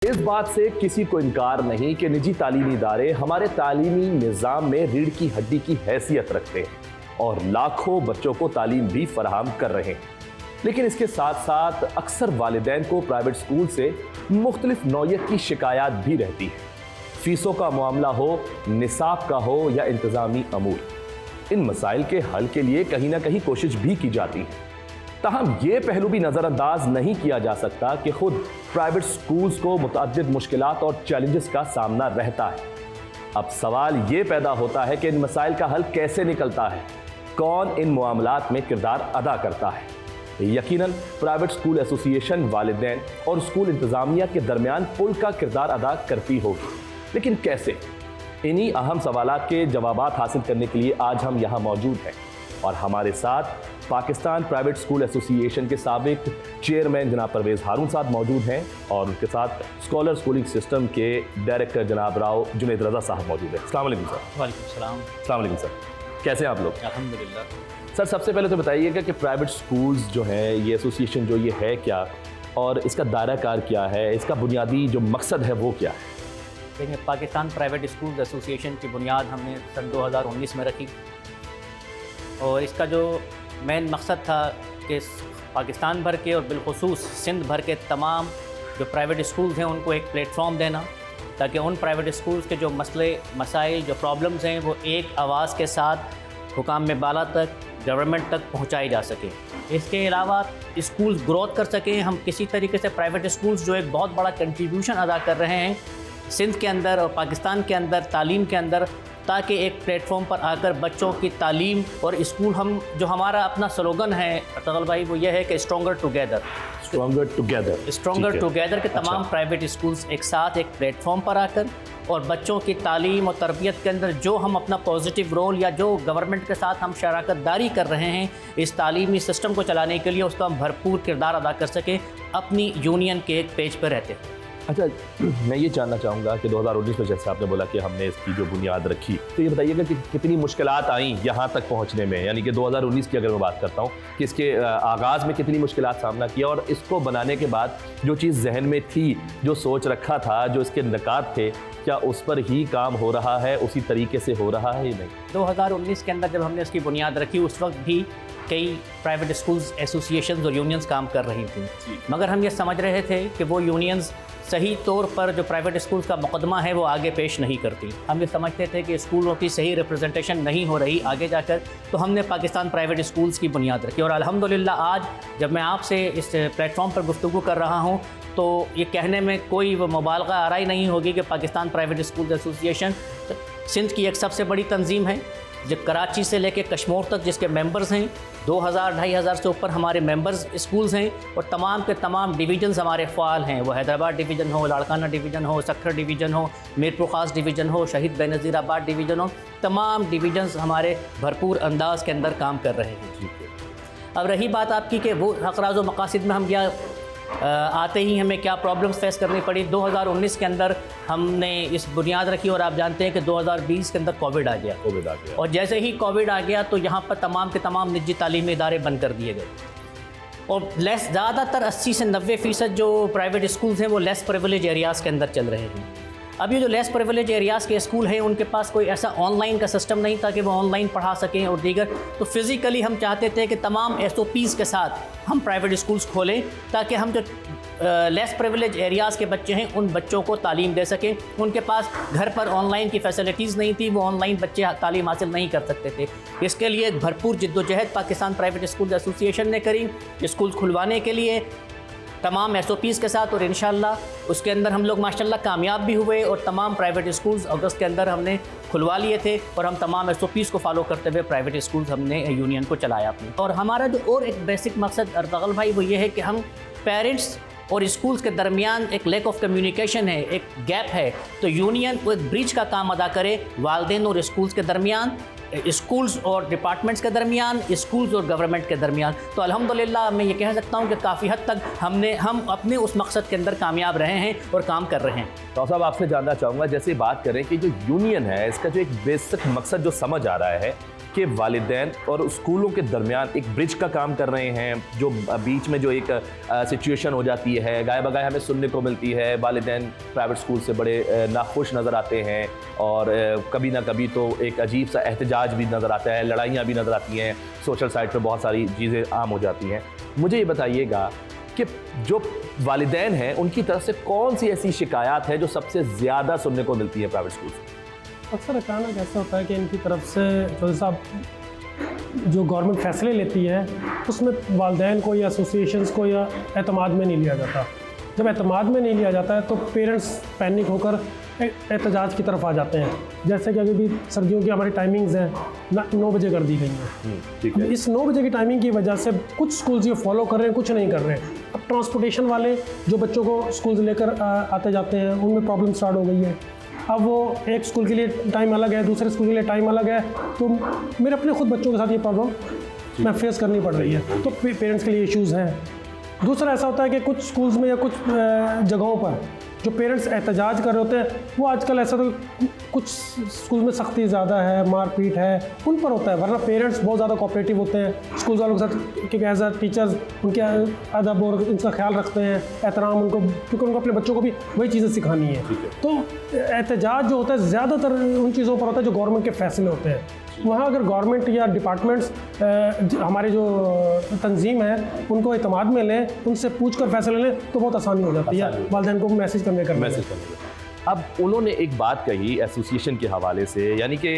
इस बात से किसी को इनकार नहीं कि निजी तालीमी इदारे हमारे तालीमी निज़ाम में रीढ़ की हड्डी की हैसियत रखते हैं और लाखों बच्चों को तालीम भी फराहम कर रहे हैं। लेकिन इसके साथ साथ अक्सर वालिदैन को प्राइवेट स्कूल से मुख्तलिफ नौयत की शिकायत भी रहती है। फीसों का मामला हो, निसाब का हो या इंतज़ामी अमूर, इन मसाइल के हल के लिए कहीं ना कहीं कोशिश भी की जाती है। ताहम ये पहलू भी नज़रअंदाज नहीं किया जा सकता कि खुद प्राइवेट स्कूल्स को मुतअद्दिद मुश्किलात और चैलेंजेस का सामना रहता है। अब सवाल ये पैदा होता है कि इन मसाइल का हल कैसे निकलता है, कौन इन मामलात में किरदार अदा करता है। यकीनन प्राइवेट स्कूल एसोसिएशन वालिदैन और स्कूल इंतज़ामिया के दरमियान पुल का किरदार अदा करती होगी, लेकिन कैसे? इन्हीं अहम सवालात के जवाबात हासिल करने के लिए आज हम यहाँ मौजूद हैं और हमारे साथ पाकिस्तान प्राइवेट स्कूल एसोसिएशन के साबिक चेयरमैन जनाब परवेज़ हारून साहब मौजूद हैं और उनके साथ स्कॉलर स्कूलिंग सिस्टम के डायरेक्टर जनाब राव जुनैद रज़ा साहब मौजूद हैं। अस्सलाम वालेकुम सर। वालेकुम सलाम। अस्सलाम वालेकुम सर, कैसे हैं आप लोग? अल्हम्दुलिल्लाह। सर सबसे पहले तो बताइएगा कि प्राइवेट स्कूल्स जो हैं, ये एसोसिएशन जो ये है क्या, और इसका दायरा कार क्या है, इसका बुनियादी जो मकसद है वो क्या है? देखिए, पाकिस्तान प्राइवेट स्कूल एसोसिएशन की बुनियाद हमने सन 2019 में रखी और इसका जो मेन मकसद था कि पाकिस्तान भर के और बिलखुसूस सिंध भर के तमाम जो प्राइवेट स्कूल्स हैं उनको एक प्लेटफॉर्म देना, ताकि उन प्राइवेट स्कूल्स के जो मसले मसाइल जो प्रॉब्लम्स हैं वो एक आवाज़ के साथ हुकाम में बाला तक, गवर्नमेंट तक पहुंचाई जा सके। इसके अलावा स्कूल्स ग्रोथ कर सकें। हम किसी तरीके से प्राइवेट स्कूल्स जो एक बहुत बड़ा कंट्रीब्यूशन अदा कर रहे हैं सिंध के अंदर और पाकिस्तान के अंदर तालीम के अंदर, ताकि एक प्लेटफॉर्म पर आकर बच्चों की तालीम और स्कूल, हम जो हमारा अपना स्लोगन है तगल भाई वो ये है कि स्ट्रॉन्गर टुगेदर। स्ट्रॉन्गर टुगेदर के तमाम प्राइवेट स्कूल्स एक साथ एक प्लेटफॉर्म पर आकर और बच्चों की तालीम और तरबियत के अंदर जो हम अपना पॉजिटिव रोल या जो गवर्नमेंट के साथ हम शराकत दारी कर रहे हैं इस तालीमी सिस्टम को चलाने के लिए, उसका हम भरपूर किरदार अदा कर सकें अपनी यूनियन के एक पेज पर रहते हैं। अच्छा, मैं ये जानना चाहूँगा कि 2019 में जैसे आपने बोला कि हमने इसकी जो बुनियाद रखी, तो ये बताइएगा कि कितनी मुश्किलात आई यहाँ तक पहुँचने में, यानी कि 2019 की अगर मैं बात करता हूँ कि इसके आगाज़ में कितनी मुश्किलात सामना किया और इसको बनाने के बाद जो चीज़ जहन में थी, जो सोच रखा था, जो इसके निकात थे, क्या उस पर ही काम हो रहा है, उसी तरीके से हो रहा है या नहीं? 2019 के अंदर जब हमने इसकी बुनियाद रखी उस वक्त भी कई प्राइवेट स्कूल्स एसोसिएशंस और यूनियंस काम कर रही थी, मगर हम ये समझ रहे थे कि वो यूनियंस सही तौर पर जो प्राइवेट स्कूल्स का मुकदमा है वो आगे पेश नहीं करती। हम ये समझते थे कि स्कूलों की सही रिप्रेजेंटेशन नहीं हो रही आगे जाकर, तो हमने पाकिस्तान प्राइवेट स्कूल्स की बुनियाद रखी और अल्हम्दुलिल्लाह आज जब मैं आपसे इस प्लेटफॉर्म पर गुफ्तगू कर रहा हूँ तो ये कहने में कोई वो आ रही नहीं होगी कि Pakistan private school association Sindh की एक सबसे बड़ी तंजीम है, जो कराची से लेकर कश्मीर तक जिसके मेंबर्स हैं 2000-2500 से ऊपर हमारे मेंबर्स स्कूल्स हैं और तमाम के तमाम डिवीजन्स हमारे फ़ाल हैं। वो हैदराबाद डिवीज़न हो, लाड़काना डिवीज़न हो, सक्खर डिवीज़न हो, मीरपुर ख़ास डिवीज़न हो, शहीद बेनज़ीराबाद डिवीज़न हो, तमाम डिवीजन्स हमारे भरपूर अंदाज के अंदर काम कर रहे हैं। अब रही बात आपकी कि वो अक़राज़ व मक़ासिद में हम क्या आते ही हमें क्या प्रॉब्लम्स फेस करनी पड़ी। 2019 के अंदर हमने इस बुनियाद रखी और आप जानते हैं कि 2020 के अंदर कोविड आ गया और जैसे ही कोविड आ गया तो यहाँ पर तमाम के तमाम निजी तालीमी इदारे बंद कर दिए गए और ज़्यादातर 80 से 90% जो प्राइवेट स्कूल्स हैं वो लेस प्रिविलेज एरियाज़ के अंदर चल रहे हैं। अब ये जो लेस प्रिविलेज एरियाज़ के स्कूल हैं उनके पास कोई ऐसा ऑनलाइन का सिस्टम नहीं था कि वो ऑनलाइन पढ़ा सकें और दीगर, तो फिज़िकली हम चाहते थे कि तमाम SOPs के साथ हम प्राइवेट स्कूल्स खोलें ताकि हम जो लेस प्रिविलेज एरियाज़ के बच्चे हैं उन बच्चों को तालीम दे सकें। उनके पास घर पर ऑनलाइन की फैसिलिटीज़ नहीं थी, वो ऑनलाइन बच्चे तालीम हासिल नहीं कर सकते थे। इसके लिए एक भरपूर जिद्दोजहद पाकिस्तान प्राइवेट स्कूल एसोसिएशन ने करी स्कूल खुलवाने के लिए तमाम SOPs के साथ और इंशाअल्लाह उसके अंदर हम लोग माशाअल्लाह कामयाब भी हुए और तमाम प्राइवेट स्कूल्स अगस्त के अंदर हमने खुलवा लिए थे और हम तमाम SOPs को फॉलो करते हुए प्राइवेट स्कूल्स हमने यूनियन को चलाया अपने। और हमारा जो और एक बेसिक मकसद अर्तगल भाई वो ये है कि हम पेरेंट्स और स्कूल्स के दरमियान एक लैक ऑफ कम्युनिकेशन है, एक गैप है, तो यूनियन वो एक ब्रिज का काम अदा करे वालिदैन और स्कूल्स के दरमियान स्कूल्स और डिपार्टमेंट्स के दरमियान, स्कूल्स और गवर्नमेंट के दरमियान। तो अल्हम्दुलिल्लाह मैं ये कह सकता हूँ कि काफ़ी हद तक हम अपने उस मकसद के अंदर कामयाब रहे हैं और काम कर रहे हैं। तो साहब आपसे जानना चाहूँगा, जैसे बात करें कि जो यूनियन है इसका जो एक बेसिक मकसद जो समझ आ रहा है कि वालिदैन और स्कूलों के दरमियान एक ब्रिज का काम कर रहे हैं, जो बीच में जो एक सिचुएशन हो जाती है गाय बगाए हमें सुनने को मिलती है, वालिदैन प्राइवेट स्कूल से बड़े नाखुश नज़र आते हैं और कभी ना कभी तो एक अजीब सा एहतजाज भी नज़र आता है, लड़ाइयाँ भी नज़र आती हैं, सोशल साइट पर बहुत सारी चीज़ें आम हो जाती हैं। मुझे ये बताइएगा कि जो वालिदैन हैं उनकी तरफ से कौन सी ऐसी शिकायत है जो सबसे ज़्यादा सुनने को मिलती है प्राइवेट स्कूल से? अक्सर अचानक ऐसा होता है कि इनकी तरफ से जो साहब जो गवर्नमेंट फैसले लेती है उसमें वालिदैन को या एसोसिएशंस को या एतमाद में नहीं लिया जाता। जब एतमाद में नहीं लिया जाता है तो पेरेंट्स पैनिक होकर एहतजाज की तरफ आ जाते हैं। जैसे कि अभी भी सर्दियों की हमारी टाइमिंग्स हैं 9 बजे कर दी गई हैं। ठीक है। इस 9 बजे की टाइमिंग की वजह से कुछ स्कूल्स ये फॉलो कर रहे हैं, कुछ नहीं कर रहे हैं। अब ट्रांसपोर्टेशन वाले जो बच्चों को स्कूल्स लेकर आते जाते हैं उनमें प्रॉब्लम स्टार्ट हो गई है। अब वो एक स्कूल के लिए टाइम अलग है, दूसरे स्कूल के लिए टाइम अलग है, तो मेरे अपने खुद बच्चों के साथ ये प्रॉब्लम मैं फेस करनी पड़ रही है, तो पेरेंट्स के लिए इश्यूज़ हैं। दूसरा ऐसा होता है कि कुछ स्कूल्स में या कुछ जगहों पर जो पेरेंट्स एहतजाज कर रहे होते हैं वो आजकल ऐसा तो कुछ स्कूल में सख्ती ज़्यादा है, मारपीट है, उन पर होता है, वरना पेरेंट्स बहुत ज़्यादा कोऑपरेटिव होते हैं स्कूल वालों के साथ कि एज अ टीचर्स उनके अदब और इनका ख्याल रखते हैं, एहतराम उनको, क्योंकि उनको अपने बच्चों को भी वही चीज़ें सिखानी है। तो एहतजाज जो होता है ज़्यादातर उन चीज़ों पर होता है जो गवर्नमेंट के फैसले होते हैं। वहाँ अगर गवर्नमेंट या डिपार्टमेंट्स हमारे जो तंजीम है उनको एतमाद में लें, उनसे पूछ कर फैसले लें तो बहुत आसानी हो जाती है वालिदैन को मैसेज करने का। अब उन्होंने एक बात कही एसोसिएशन के हवाले से, यानी कि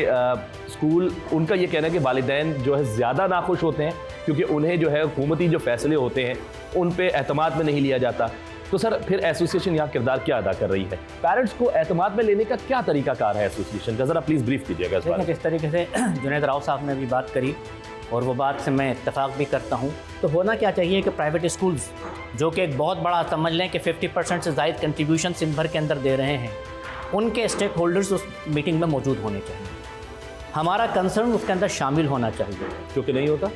स्कूल उनका ये कहना है कि वालिदैन जो है ज़्यादा नाखुश होते हैं क्योंकि उन्हें जो है हुकूमती जो फैसले होते हैं उन पे एतमाद में नहीं लिया जाता। तो सर फिर एसोसिएशन यहाँ किरदार क्या अदा कर रही है? पेरेंट्स को एतमाद में लेने का क्या तरीकाकार है एसोसिएशन का? ज़रा प्लीज़ ब्रीफ कीजिएगा इस बारे में। जिस तरीके से जुनैद राव साहब ने भी बात करी और वो बात से मैं इत्तेफाक भी करता हूँ, तो होना क्या चाहिए कि प्राइवेट स्कूल्स जो कि एक बहुत बड़ा समझ लें कि 50% से ज़ायद कंट्रीब्यूशन सिंध भर के अंदर दे रहे हैं, उनके स्टेक होल्डर्स उस मीटिंग में मौजूद होने चाहिए। हमारा कंसर्न उसके अंदर शामिल होना चाहिए, क्योंकि नहीं होता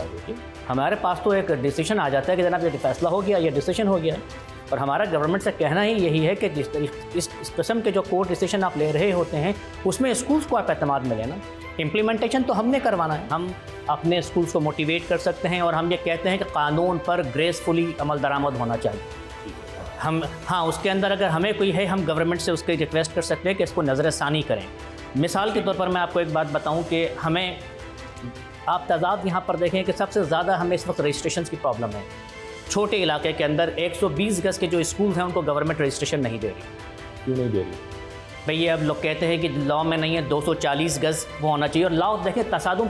क्योंकि हमारे पास तो एक डिसीजन आ जाता है कि जनाब ये फैसला हो गया, ये डिसीजन हो गया। और हमारा गवर्नमेंट से कहना ही यही है कि इस किस्म के जो कोर्ट डिसीजन आप ले रहे होते हैं उसमें स्कूल्स को आप एतमाद में लेना। इम्प्लीमेंटेशन तो हमने करवाना है, हम अपने स्कूल्स को मोटिवेट कर सकते हैं और हम ये कहते हैं कि कानून पर ग्रेसफुली अमल दरामद होना चाहिए। हम उसके अंदर अगर हमें कोई है, हम गवर्नमेंट से उसकी रिक्वेस्ट कर सकते हैं कि इसको नज़रसानी करें। मिसाल के तौर पर मैं आपको एक बात बताऊं कि हमें आप तादाद यहाँ पर देखें कि सबसे ज़्यादा हमें इस वक्त रजिस्ट्रेशन की प्रॉब्लम है। छोटे इलाके के अंदर 120 गज के जो स्कूल्स हैं उनको गवर्नमेंट रजिस्ट्रेशन नहीं दे रही। क्यों नहीं दे रही? भाई अब लोग कहते हैं कि लॉ में नहीं है, 240 गज वो होना चाहिए। और लॉ देखें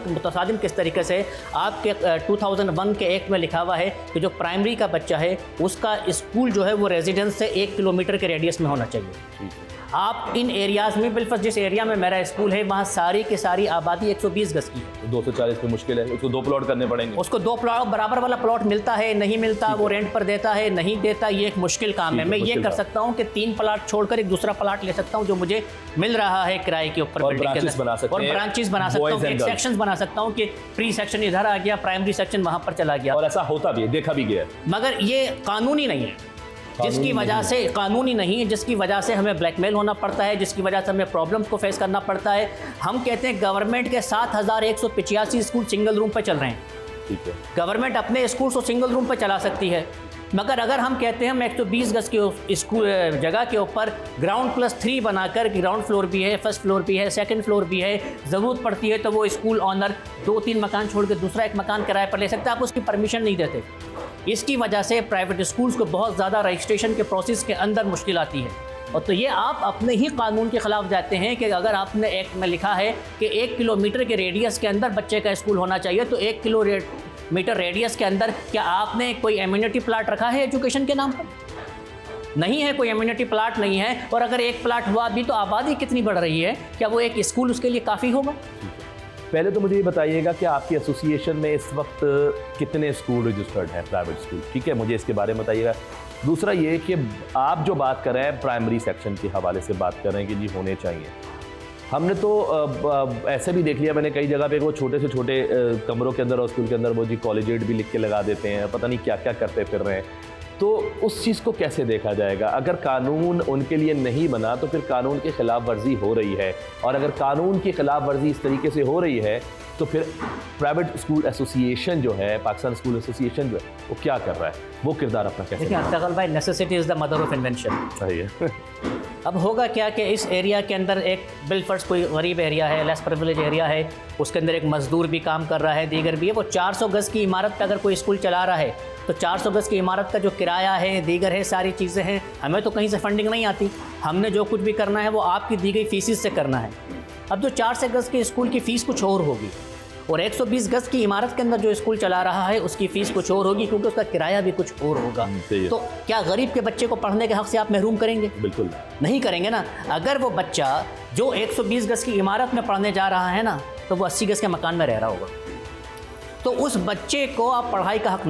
मुतसादिम किस तरीके से आपके 2001 के एक्ट में लिखा हुआ है कि जो प्राइमरी का बच्चा है उसका स्कूल जो है वो रेजिडेंस से 1 किलोमीटर के रेडियस में होना चाहिए। आप इन एरियाज़ में बिल्कुल जिस एरिया में मेरा स्कूल है वहाँ सारी की सारी आबादी 120 गज की है। 240 पे मुश्किल है, उसको 2 प्लॉट करने पड़ेंगे। उसको 2 प्लॉट बराबर वाला प्लॉट मिलता है नहीं मिलता, वो रेंट पर देता है नहीं देता, ये एक मुश्किल काम है। मैं ये कर सकता हूँ कि 3 प्लाट छोड़कर एक दूसरा प्लाट ले सकता हूँ जो मुझे मिल रहा है किराए के ऊपर, और ब्रांचेस बना सकता हूँ, एक सेक्शन बना सकता हूँ कि प्री सेक्शन इधर आ गया, प्राइमरी सेक्शन वहाँ पर चला गया। और ऐसा होता भी है, देखा भी गया। मगर ये कानूनी नहीं है, जिसकी वजह से कानूनी नहीं है, जिसकी वजह से हमें ब्लैकमेल होना पड़ता है, जिसकी वजह से हमें प्रॉब्लम्स को फेस करना पड़ता है। हम कहते हैं गवर्नमेंट के 7185 स्कूल सिंगल रूम पर चल रहे हैं। ठीक है, गवर्नमेंट अपने स्कूल को सिंगल रूम पर चला सकती है, मगर अगर हम कहते हैं हम 120 गज के स्कूल जगह के ऊपर ग्राउंड +3 बनाकर, ग्राउंड फ्लोर भी है, फर्स्ट फ्लोर भी है, सेकंड फ्लोर भी है, ज़रूरत पड़ती है तो वो स्कूल ऑनर 2-3 मकान छोड़ के दूसरा एक मकान किराए पर ले सकता है, आप उसकी परमिशन नहीं देते। इसकी वजह से प्राइवेट स्कूल्स को बहुत ज़्यादा रजिस्ट्रेशन के प्रोसेस के अंदर मुश्किल आती है। और तो ये आप अपने ही कानून के ख़िलाफ़ जाते हैं कि अगर आपने एक्ट में लिखा है कि 1 किलोमीटर के रेडियस के अंदर बच्चे का स्कूल होना चाहिए, तो 1 किलोमीटर रेडियस के अंदर क्या आपने कोई एम्यूनिटी प्लाट रखा है एजुकेशन के नाम पर? नहीं है, कोई एम्यूनिटी प्लाट नहीं है। और अगर एक प्लाट हुआ भी तो आबादी कितनी बढ़ रही है, क्या वो एक स्कूल उसके लिए काफ़ी होगा? पहले तो मुझे ये बताइएगा कि आपकी एसोसिएशन में इस वक्त कितने स्कूल रजिस्टर्ड हैं, प्राइवेट स्कूल? ठीक है, मुझे इसके बारे में बताइएगा। दूसरा ये कि आप जो बात कर रहे हैं प्राइमरी सेक्शन के हवाले से बात कर रहे हैं कि जी होने चाहिए, हमने तो ऐसे भी देख लिया मैंने कई जगह पे, वो छोटे से छोटे कमरों के अंदर और स्कूल के अंदर वो जी कॉलेजिएट भी लिख के लगा देते हैं, पता नहीं क्या क्या करते फिर रहे हैं। तो उस चीज़ को कैसे देखा जाएगा? अगर कानून उनके लिए नहीं बना तो फिर कानून की खिलाफ वर्जी हो रही है, और अगर कानून की खिलाफ वर्जी इस तरीके से हो रही है तो फिर प्राइवेट स्कूल एसोसिएशन जो है, पाकिस्तान स्कूल एसोसिएशन जो है, वो क्या कर रहा है? वो किरदार अपना कैसे? देखिए अफ्तागल भाई, necessity is the mother of invention. सही है। अब होगा क्या कि इस एरिया के अंदर एक बिलफर्स कोई गरीब एरिया है, लेस प्रिविलेज एरिया है, उसके अंदर एक मजदूर भी काम कर रहा है, दीगर भी है। वो 400 गज़ की इमारत पर अगर कोई स्कूल चला रहा है तो 400 गज़ की इमारत का जो किराया है, दीगर है, सारी चीज़ें हैं, हमें तो कहीं से फंडिंग नहीं आती। हमने जो कुछ भी करना है वो आपकी दी गई फीसिस से करना है। अब जो 400 गज़ के स्कूल की फ़ीस कुछ और होगी, और 120 गज़ की इमारत के अंदर जो स्कूल चला रहा है उसकी फ़ीस कुछ और होगी, क्योंकि उसका किराया भी कुछ और होगा। तो क्या गरीब के बच्चे को पढ़ने के हक़ से आप महरूम करेंगे? बिल्कुल नहीं करेंगे ना। अगर वो बच्चा जो 120 गज़ की इमारत में पढ़ने जा रहा है ना, तो वो 80 गज़ के मकान में रह रहा होगा। तो उस बच्चे को आप पढ़ाई का हक़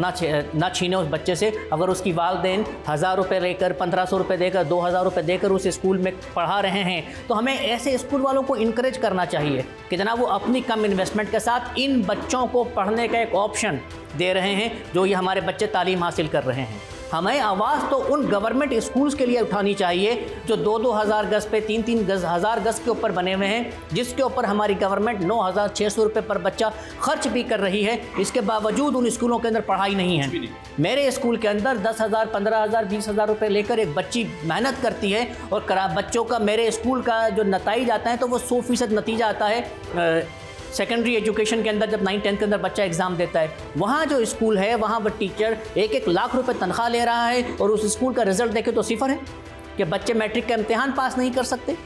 ना छीने उस बच्चे से। अगर उसकी वालदेन 1000 रुपये लेकर, 1500 रुपये देकर, 2000 रुपये देकर उस स्कूल में पढ़ा रहे हैं, तो हमें ऐसे स्कूल वालों को इनकरेज करना चाहिए कि जनाब वो अपनी कम इन्वेस्टमेंट के साथ इन बच्चों को पढ़ने का एक ऑप्शन दे रहे हैं, जो ये हमारे बच्चे तालीम हासिल कर रहे हैं। हमें आवाज़ तो उन गवर्नमेंट स्कूल्स के लिए उठानी चाहिए जो 2-2 हज़ार गज़ पे, 3-3 हज़ार गज़ के ऊपर बने हुए हैं, जिसके ऊपर हमारी गवर्नमेंट 9600 रुपये पर बच्चा खर्च भी कर रही है। इसके बावजूद उन स्कूलों के अंदर पढ़ाई नहीं है। मेरे स्कूल के अंदर 10,000, 15,000, 20,000 रुपये लेकर एक बच्ची मेहनत करती है, और बच्चों का मेरे स्कूल का जो नतीजा आता है तो वो 100% नतीजा आता है। सेकेंडरी एजुकेशन के अंदर जब 9th 10th के अंदर बच्चा एग्ज़ाम देता है, वहाँ जो स्कूल है वहाँ वो टीचर 1-1 लाख रुपए तनख्वाह ले रहा है, और उस स्कूल का रिज़ल्ट देखे तो सिफर है कि बच्चे मैट्रिक का इम्तिहान पास नहीं कर सकते।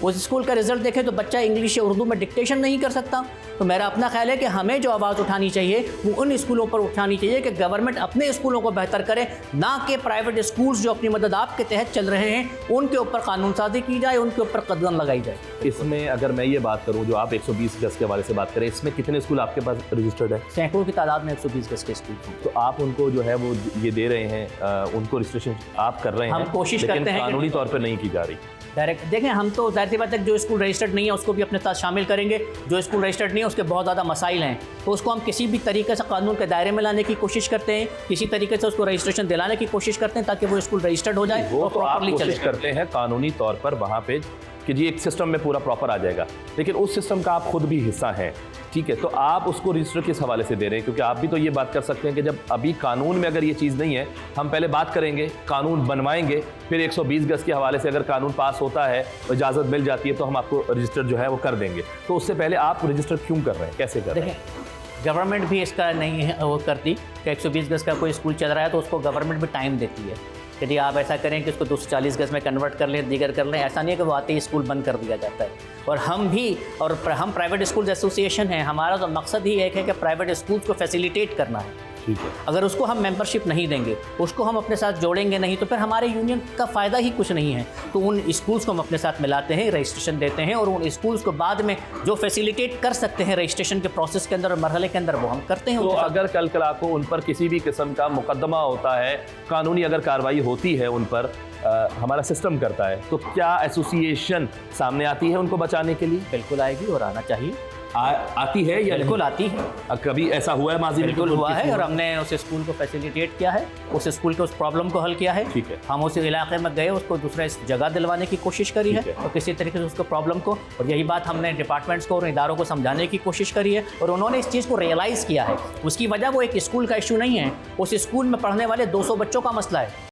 उस स्कूल का रिज़ल्ट देखें तो बच्चा इंग्लिश या उर्दू में डिक्टेशन नहीं कर सकता। तो मेरा अपना ख्याल है कि हमें जो आवाज़ उठानी चाहिए वो उन स्कूलों पर उठानी चाहिए कि गवर्नमेंट अपने स्कूलों को बेहतर करे, ना कि प्राइवेट स्कूल्स जो अपनी मदद आपके तहत चल रहे हैं उनके ऊपर कानून साजी की जाए, उनके ऊपर कदम लगाई जाए। इसमें अगर मैं ये बात करूं, जो आप 120 गज़ के हवाले से बात करें, इसमें कितने स्कूल आपके पास रजिस्टर्ड है? सैकड़ों की तादाद में 120 गज़ के स्कूल हैं। तो आप उनको जो है वो ये दे रहे हैं, उनको रजिस्ट्रेशन आप कर रहे हैं, हम कोशिश करते हैं, कानूनी तौर पर नहीं की जा रही। डायरेक्ट देखें, हम तो ज़ाहिर सी बात है जो स्कूल रजिस्टर्ड नहीं है उसको भी अपने साथ शामिल करेंगे। जो स्कूल रजिस्टर्ड नहीं है उसके बहुत ज़्यादा मसाइल हैं, तो उसको हम किसी भी तरीके से कानून के दायरे में लाने की कोशिश करते हैं, किसी तरीके से उसको रजिस्ट्रेशन दिलाने की कोशिश करते हैं ताकि वो स्कूल रजिस्टर्ड हो जाए वो और तो आप प्रॉपर्ली चले। कोशिश करते हैं कानूनी तौर पर वहाँ पे कि जी एक सिस्टम में पूरा प्रॉपर आ जाएगा, लेकिन उस सिस्टम का आप खुद भी हिस्सा हैं, ठीक है? तो आप उसको रजिस्टर किस हवाले से दे रहे हैं? क्योंकि आप भी तो ये बात कर सकते हैं कि जब अभी कानून में अगर ये चीज़ नहीं है, हम पहले बात करेंगे, कानून बनवाएंगे, फिर 120 गज़ के हवाले से अगर कानून पास होता है, इजाज़त मिल जाती है, तो हम आपको रजिस्टर जो है वो कर देंगे। तो उससे पहले आप रजिस्टर क्यों कर रहे हैं, कैसे कर रहे हैं? देखें, गवर्नमेंट भी इसका नहीं है वो करती कि 120 गज़ का कोई स्कूल चल रहा है तो उसको गवर्नमेंट भी टाइम देती है। यदि आप ऐसा करें कि उसको 240 गज़ में कन्वर्ट कर लें, दीगर कर लें, ऐसा नहीं है कि वो आते ही स्कूल बंद कर दिया जाता है। और हम प्राइवेट स्कूल्स एसोसिएशन हैं, हमारा तो मकसद ही एक है कि प्राइवेट स्कूल्स को फैसिलिटेट करना है। ठीक है। अगर उसको हम मेंबरशिप नहीं देंगे, उसको हम अपने साथ जोड़ेंगे नहीं, तो फिर हमारे यूनियन का फ़ायदा ही कुछ नहीं है। तो उन स्कूल्स को हम अपने साथ मिलाते हैं, रजिस्ट्रेशन देते हैं, और उन स्कूल्स को बाद में जो फैसिलिटेट कर सकते हैं रजिस्ट्रेशन के प्रोसेस के अंदर और मरहले के अंदर, वो हम करते हैं। तो अगर कल को उन पर किसी भी किस्म का मुकदमा होता है, कानूनी अगर कार्रवाई होती है उन पर, हमारा सिस्टम करता है, तो क्या एसोसिएशन सामने आती है उनको बचाने के लिए? बिल्कुल आएगी और आना चाहिए। आती है या बिल्कुल आती है। कभी ऐसा हुआ है माजी में? बिल्कुल हुआ है, और हमने उस स्कूल को फैसिलिटेट किया है, उस स्कूल के उस प्रॉब्लम को हल किया है। ठीक है। हम उस इलाके में गए, उसको दूसरा जगह दिलवाने की कोशिश करी है, और किसी तरीके से उसको प्रॉब्लम को, और यही बात हमने डिपार्टमेंट्स को और इदारों को समझाने की कोशिश करी है, और उन्होंने इस चीज़ को रियलाइज़ किया है। उसकी वजह वो एक स्कूल का इशू नहीं है, उस स्कूल में पढ़ने वाले 200 बच्चों का मसला है।